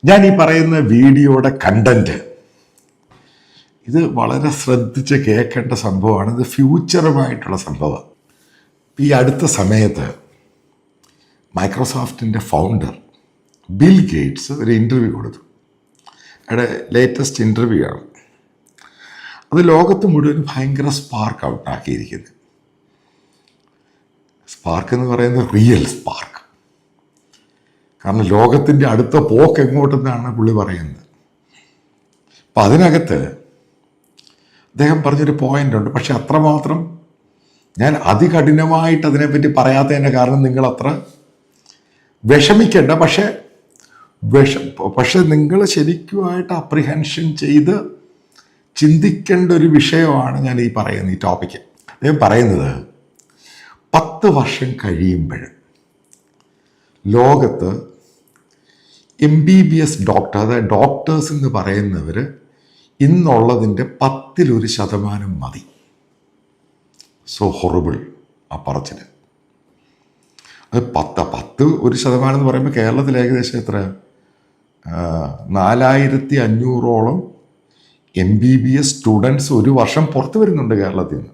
ഞാൻ ഈ പറയുന്ന വീഡിയോയുടെ കണ്ടന്റ് ഇത് വളരെ ശ്രദ്ധിച്ച് കേൾക്കേണ്ട സംഭവമാണ്. ഇത് ഫ്യൂച്ചറുമായിട്ടുള്ള സംഭവം. ഈ അടുത്ത സമയത്ത് മൈക്രോസോഫ്റ്റിൻ്റെ ഫൗണ്ടർ ബിൽ ഗേറ്റ്സ് ഒരു ഇൻ്റർവ്യൂ കൊടുത്തു. അയാളുടെ ലേറ്റസ്റ്റ് ഇൻ്റർവ്യൂ ആണ്. അത് ലോകത്ത് മുഴുവൻ ഭയങ്കര സ്പാർക്ക് ഔട്ടാക്കിയിരിക്കുന്നത്. സ്പാർക്ക് എന്ന് പറയുന്നത് റിയൽ സ്പാർക്ക്. കാരണം ലോകത്തിൻ്റെ അടുത്ത പോക്ക് എങ്ങോട്ടെന്നാണ് പുള്ളി പറയുന്നത്. അപ്പം അതിനകത്ത് അദ്ദേഹം പറഞ്ഞൊരു പോയിൻ്റ് ഉണ്ട്. പക്ഷെ അത്രമാത്രം ഞാൻ അതികഠിനമായിട്ട് അതിനെപ്പറ്റി പറയാത്തതിൻ്റെ കാരണം നിങ്ങളത്ര വിഷമിക്കേണ്ട. പക്ഷെ നിങ്ങൾ ശരിക്കുമായിട്ട് അപ്രിഹെൻഷൻ ചെയ്ത് ചിന്തിക്കേണ്ട ഒരു വിഷയമാണ് ഞാൻ ഈ പറയുന്നത്, ഈ ടോപ്പിക്ക്. അദ്ദേഹം പറയുന്നത് 10 വർഷം കഴിയുമ്പോൾ ലോകത്ത് MBBS ഡോക്ടർ, അതായത് ഡോക്ടേഴ്സ് എന്ന് പറയുന്നവർ ഇന്നുള്ളതിൻ്റെ 10% മതി. സോ ഹൊറിബിൾ ആ പറച്ചിൽ. അത് 10% എന്ന് പറയുമ്പോൾ കേരളത്തിൽ ഏകദേശം എത്ര 4500ഓളം MBBS സ്റ്റുഡൻസ് ഒരു വർഷം പുറത്ത് വരുന്നുണ്ട് കേരളത്തിൽ നിന്ന്.